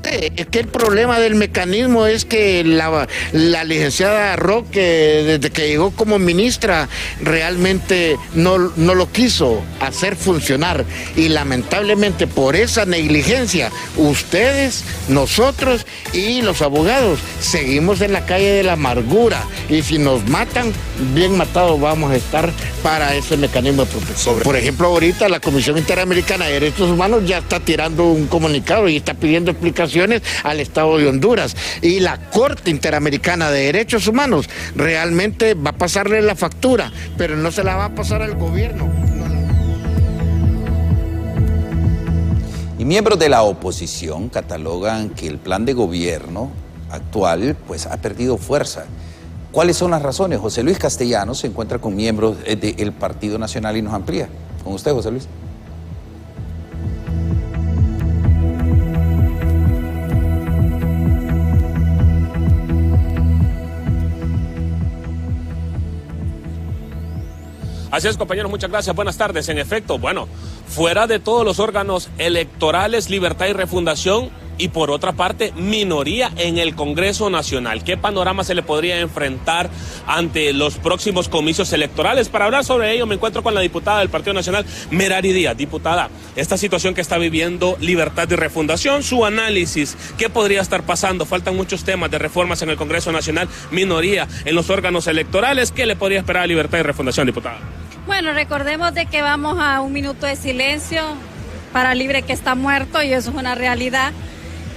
Es que el problema del mecanismo es que la licenciada Roque, desde que llegó como ministra, realmente no lo quiso hacer funcionar. Y lamentablemente por esa negligencia, ustedes, nosotros y los abogados seguimos en la calle de la amargura. Y si nos matan, bien matados vamos a estar para ese mecanismo de protección. Por ejemplo, ahorita la Comisión Interamericana de Derechos Humanos ya está tirando un comunicado y está pidiendo explicaciones al Estado de Honduras, y la Corte Interamericana de Derechos Humanos realmente va a pasarle la factura, pero no se la va a pasar al gobierno. Y miembros de la oposición catalogan que el plan de gobierno actual ha perdido fuerza. ¿Cuáles son las razones? José Luis Castellanos se encuentra con miembros del Partido Nacional y nos amplía. Con usted, José Luis. Así es, compañeros, muchas gracias, buenas tardes. En efecto, fuera de todos los órganos electorales, Libertad y Refundación, y por otra parte, minoría en el Congreso Nacional. ¿Qué panorama se le podría enfrentar ante los próximos comicios electorales? Para hablar sobre ello me encuentro con la diputada del Partido Nacional, Merari Díaz. Diputada, esta situación que está viviendo Libertad y Refundación, su análisis, ¿qué podría estar pasando? Faltan muchos temas de reformas en el Congreso Nacional, minoría en los órganos electorales. ¿Qué le podría esperar a Libertad y Refundación, diputada? Bueno, recordemos de que vamos a un minuto de silencio para Libre, que está muerto, y eso es una realidad.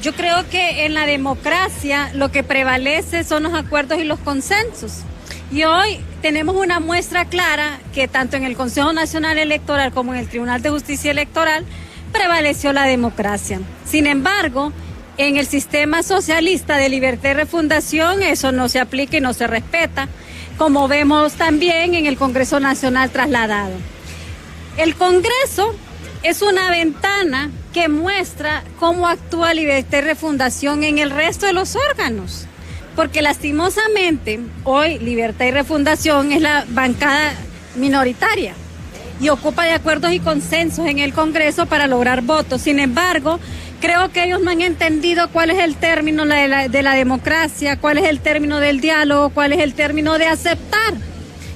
Yo creo que en la democracia lo que prevalece son los acuerdos y los consensos. Y hoy tenemos una muestra clara que tanto en el Consejo Nacional Electoral como en el Tribunal de Justicia Electoral prevaleció la democracia. Sin embargo, en el sistema socialista de Libertad y Refundación eso no se aplica y no se respeta, como vemos también en el Congreso Nacional trasladado. El Congreso es una ventana que muestra cómo actúa Libertad y Refundación en el resto de los órganos, porque lastimosamente hoy Libertad y Refundación es la bancada minoritaria y ocupa de acuerdos y consensos en el Congreso para lograr votos. Sin embargo, creo que ellos no han entendido cuál es el término de la democracia, cuál es el término del diálogo, cuál es el término de aceptar.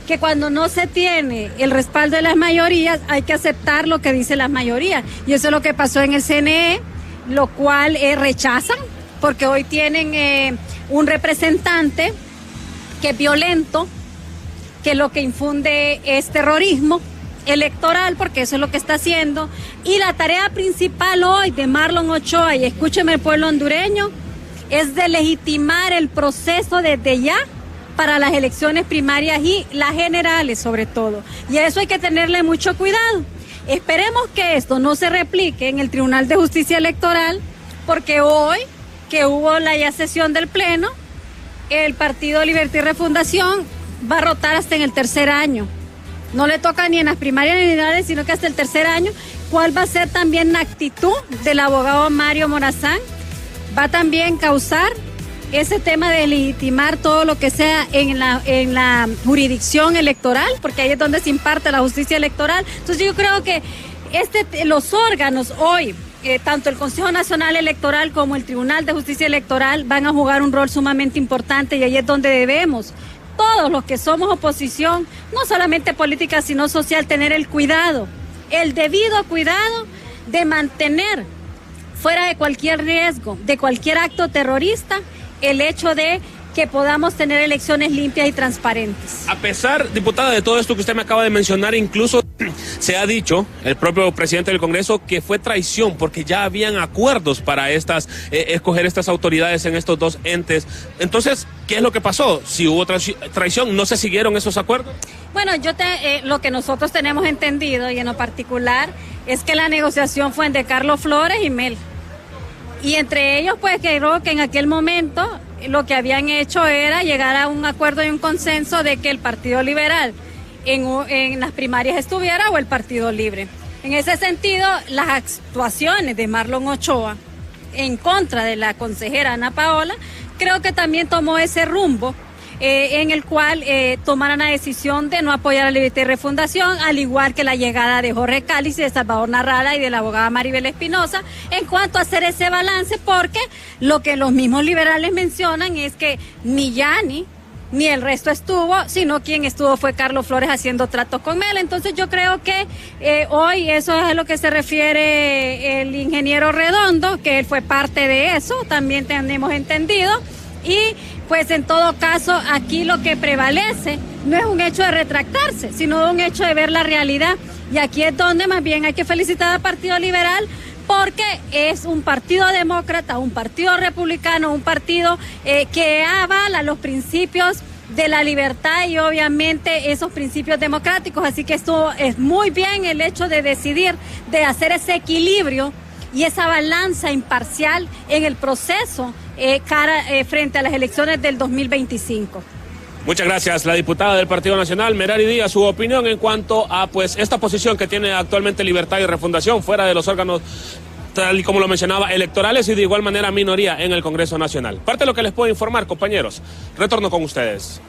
Que cuando no se tiene el respaldo de las mayorías, hay que aceptar lo que dice las mayorías. Y eso es lo que pasó en el CNE, lo cual rechazan, porque hoy tienen un representante que es violento, que lo que infunde es terrorismo electoral, porque eso es lo que está haciendo. Y la tarea principal hoy de Marlon Ochoa, y escúcheme el pueblo hondureño, es de legitimar el proceso desde ya para las elecciones primarias y las generales sobre todo. Y a eso hay que tenerle mucho cuidado. Esperemos que esto no se replique en el Tribunal de Justicia Electoral, porque hoy, que hubo la ya sesión del Pleno, el Partido Libertad y Refundación va a rotar hasta en el tercer año. No le toca ni en las primarias ni en las generales, sino que hasta el tercer año. ¿Cuál va a ser también la actitud del abogado Mario Morazán? Va a también causar ese tema de legitimar todo lo que sea en la jurisdicción electoral, porque ahí es donde se imparte la justicia electoral. Entonces yo creo que los órganos hoy, tanto el Consejo Nacional Electoral como el Tribunal de Justicia Electoral, van a jugar un rol sumamente importante, y ahí es donde debemos, todos los que somos oposición, no solamente política sino social, tener el cuidado, el debido cuidado de mantener fuera de cualquier riesgo, de cualquier acto terrorista, el hecho de que podamos tener elecciones limpias y transparentes. A pesar, diputada, de todo esto que usted me acaba de mencionar, incluso se ha dicho, el propio presidente del Congreso, que fue traición porque ya habían acuerdos para escoger estas autoridades en estos dos entes. Entonces, ¿qué es lo que pasó? Si hubo traición, ¿no se siguieron esos acuerdos? Bueno, lo que nosotros tenemos entendido, y en lo particular, es que la negociación fue entre Carlos Flores y Mel. Y entre ellos, pues, creo que en aquel momento lo que habían hecho era llegar a un acuerdo y un consenso de que el Partido Liberal en las primarias estuviera, o el Partido Libre. En ese sentido, las actuaciones de Marlon Ochoa en contra de la consejera Ana Paola, creo que también tomó ese rumbo en el cual tomaron la decisión de no apoyar a Libertad y Refundación, al igual que la llegada de Jorge Cáliz, de Salvador Narrala y de la abogada Maribel Espinosa, en cuanto a hacer ese balance, porque lo que los mismos liberales mencionan es que ni Yani ni el resto estuvo, sino quien estuvo fue Carlos Flores haciendo tratos con él. Entonces yo creo que hoy eso es a lo que se refiere el ingeniero Redondo, que él fue parte de eso, también tenemos entendido. Y pues en todo caso aquí lo que prevalece no es un hecho de retractarse, sino un hecho de ver la realidad. Y aquí es donde más bien hay que felicitar al Partido Liberal, porque es un partido demócrata, un partido republicano, un partido que avala los principios de la libertad y obviamente esos principios democráticos. Así que esto es muy bien el hecho de decidir, de hacer ese equilibrio y esa balanza imparcial en el proceso frente a las elecciones del 2025. Muchas gracias. La diputada del Partido Nacional, Merari Díaz, su opinión en cuanto a esta posición que tiene actualmente Libertad y Refundación fuera de los órganos, tal y como lo mencionaba, electorales, y de igual manera minoría en el Congreso Nacional. Parte de lo que les puedo informar, compañeros. Retorno con ustedes.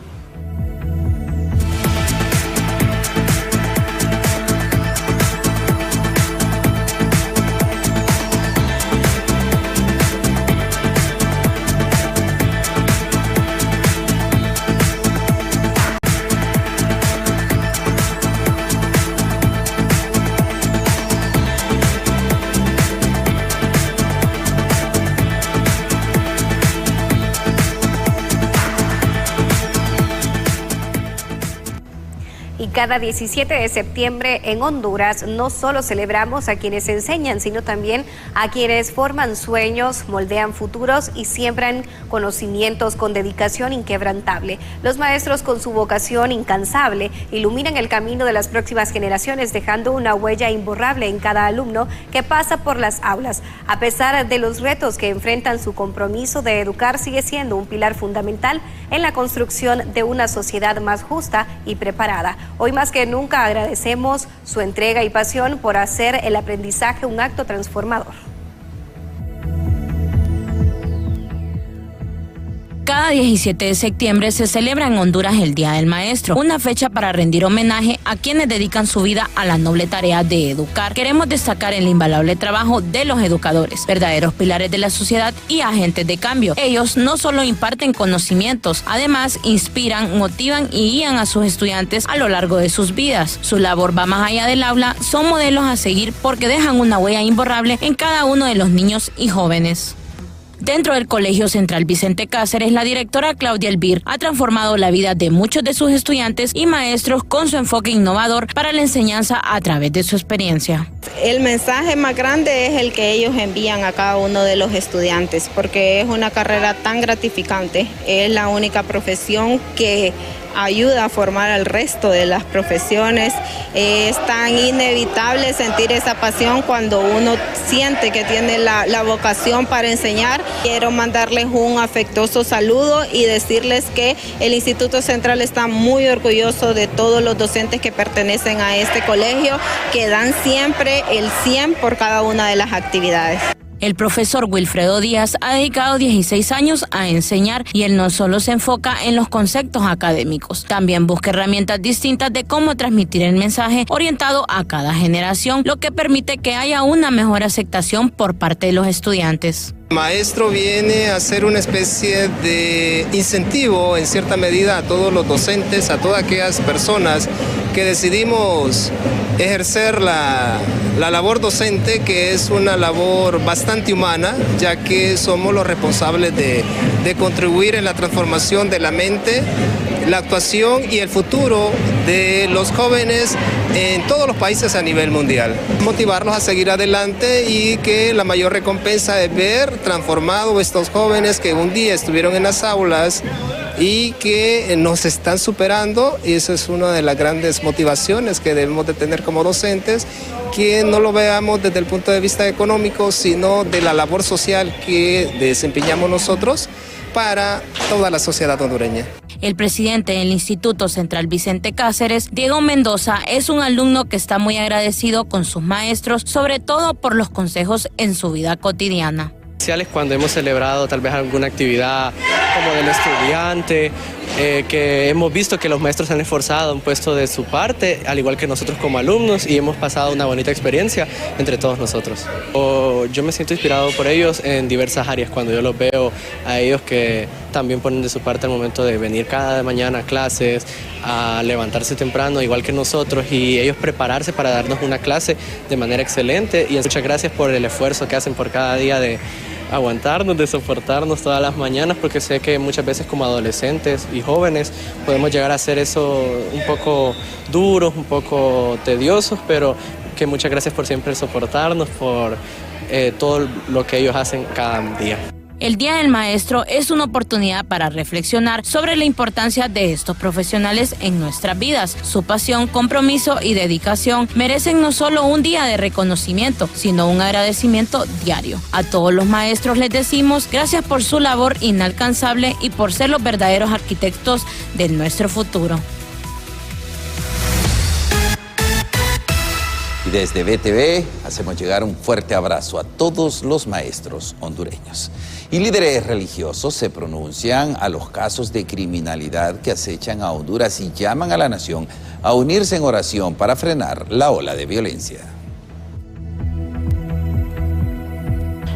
Cada 17 de septiembre en Honduras no solo celebramos a quienes enseñan, sino también a quienes forman sueños, moldean futuros y siembran conocimientos con dedicación inquebrantable. Los maestros, con su vocación incansable, iluminan el camino de las próximas generaciones, dejando una huella imborrable en cada alumno que pasa por las aulas. A pesar de los retos que enfrentan, su compromiso de educar sigue siendo un pilar fundamental en la construcción de una sociedad más justa y preparada. Hoy más que nunca agradecemos su entrega y pasión por hacer el aprendizaje un acto transformador. Cada 17 de septiembre se celebra en Honduras el Día del Maestro, una fecha para rendir homenaje a quienes dedican su vida a la noble tarea de educar. Queremos destacar el invaluable trabajo de los educadores, verdaderos pilares de la sociedad y agentes de cambio. Ellos no solo imparten conocimientos, además inspiran, motivan y guían a sus estudiantes a lo largo de sus vidas. Su labor va más allá del aula, son modelos a seguir porque dejan una huella imborrable en cada uno de los niños y jóvenes. Dentro del Colegio Central Vicente Cáceres, la directora Claudia Elvir ha transformado la vida de muchos de sus estudiantes y maestros con su enfoque innovador para la enseñanza a través de su experiencia. El mensaje más grande es el que ellos envían a cada uno de los estudiantes, porque es una carrera tan gratificante, es la única profesión que ayuda a formar al resto de las profesiones. Es tan inevitable sentir esa pasión cuando uno siente que tiene la vocación para enseñar. Quiero mandarles un afectuoso saludo y decirles que el Instituto Central está muy orgulloso de todos los docentes que pertenecen a este colegio, que dan siempre el 100 por cada una de las actividades. El profesor Wilfredo Díaz ha dedicado 16 años a enseñar y él no solo se enfoca en los conceptos académicos, también busca herramientas distintas de cómo transmitir el mensaje orientado a cada generación, lo que permite que haya una mejor aceptación por parte de los estudiantes. El maestro viene a ser una especie de incentivo en cierta medida a todos los docentes, a todas aquellas personas que decidimos ejercer la labor docente, que es una labor bastante humana, ya que somos los responsables de contribuir en la transformación de la mente, la actuación y el futuro de los jóvenes en todos los países a nivel mundial. Motivarlos a seguir adelante y que la mayor recompensa es ver transformados estos jóvenes que un día estuvieron en las aulas y que nos están superando, y esa es una de las grandes motivaciones que debemos de tener como docentes, que no lo veamos desde el punto de vista económico, sino de la labor social que desempeñamos nosotros para toda la sociedad hondureña. El presidente del Instituto Central Vicente Cáceres, Diego Mendoza, es un alumno que está muy agradecido con sus maestros, sobre todo por los consejos en su vida cotidiana. Cuando hemos celebrado tal vez alguna actividad como del estudiante, que hemos visto que los maestros se han esforzado, han puesto de su parte, al igual que nosotros como alumnos, y hemos pasado una bonita experiencia entre todos nosotros. Yo me siento inspirado por ellos en diversas áreas, cuando yo los veo a ellos que también ponen de su parte al momento de venir cada mañana a clases, a levantarse temprano, igual que nosotros, y ellos prepararse para darnos una clase de manera excelente. Y muchas gracias por el esfuerzo que hacen por cada día de aguantarnos, de soportarnos todas las mañanas, porque sé que muchas veces como adolescentes y jóvenes podemos llegar a hacer eso un poco duros, un poco tediosos, pero que muchas gracias por siempre soportarnos, por todo lo que ellos hacen cada día. El Día del Maestro es una oportunidad para reflexionar sobre la importancia de estos profesionales en nuestras vidas. Su pasión, compromiso y dedicación merecen no solo un día de reconocimiento, sino un agradecimiento diario. A todos los maestros les decimos gracias por su labor inalcanzable y por ser los verdaderos arquitectos de nuestro futuro. Y desde BTV hacemos llegar un fuerte abrazo a todos los maestros hondureños. Y líderes religiosos se pronuncian a los casos de criminalidad que acechan a Honduras y llaman a la nación a unirse en oración para frenar la ola de violencia.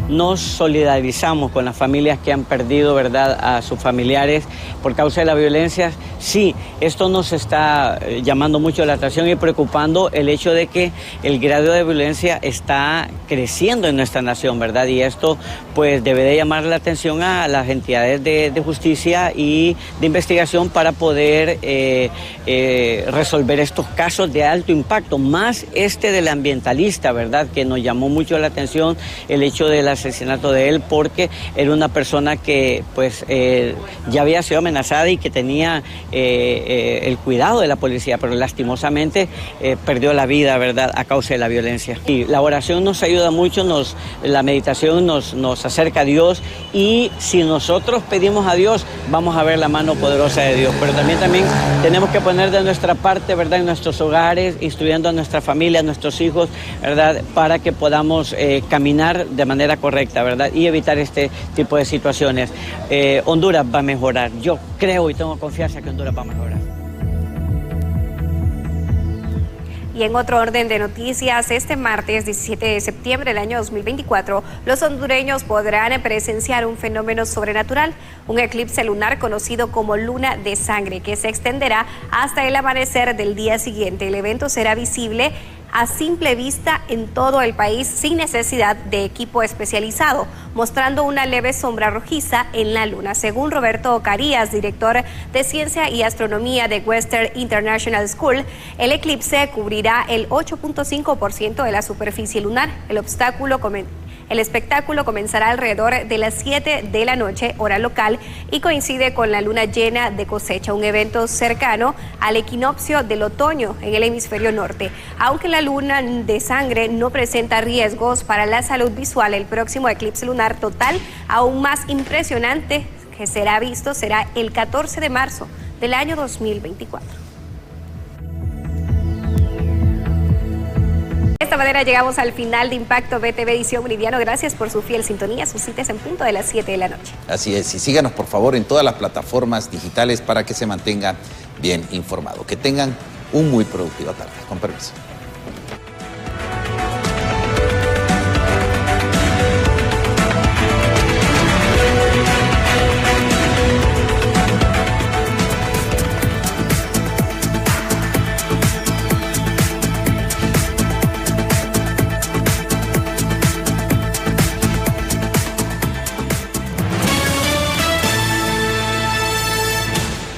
Nos solidarizamos con las familias que han perdido, ¿verdad?, a sus familiares por causa de la violencia. Sí, esto nos está llamando mucho la atención y preocupando el hecho de que el grado de violencia está creciendo en nuestra nación, ¿verdad? Y esto pues debe de llamar la atención a las entidades de justicia y de investigación para poder resolver estos casos de alto impacto, más este del ambientalista, ¿verdad?, que nos llamó mucho la atención el hecho del asesinato de él, porque era una persona que pues ya había sido amenazada y que tenía el cuidado de la policía, pero lastimosamente perdió la vida, ¿verdad?, a causa de la violencia. Y la oración nos ayuda mucho, la meditación nos acerca a Dios, y si nosotros pedimos a Dios, vamos a ver la mano poderosa de Dios. Pero también tenemos que poner de nuestra parte, ¿verdad?, en nuestros hogares, instruyendo a nuestra familia, a nuestros hijos, ¿verdad?, para que podamos caminar de manera correcta correcta, ¿verdad? Y evitar este tipo de situaciones. Honduras va a mejorar. Yo creo y tengo confianza que Honduras va a mejorar. Y en otro orden de noticias, este martes 17 de septiembre del año 2024, los hondureños podrán presenciar un fenómeno sobrenatural, un eclipse lunar conocido como luna de sangre, que se extenderá hasta el amanecer del día siguiente. El evento será visible a simple vista en todo el país sin necesidad de equipo especializado, mostrando una leve sombra rojiza en la luna. Según Roberto Carías, director de Ciencia y Astronomía de Western International School, el eclipse cubrirá el 8.5% de la superficie lunar. El espectáculo comenzará alrededor de las 7 de la noche, hora local, y coincide con la luna llena de cosecha, un evento cercano al equinoccio del otoño en el hemisferio norte. Aunque la luna de sangre no presenta riesgos para la salud visual, el próximo eclipse lunar total, aún más impresionante, que será visto, será el 14 de marzo del año 2024. De esta manera llegamos al final de Impacto BTV Edición Meridiano. Gracias por su fiel sintonía. Sus citas en punto de las 7 de la noche. Así es, y síganos por favor en todas las plataformas digitales para que se mantengan bien informados. Que tengan un muy productiva tarde. Con permiso.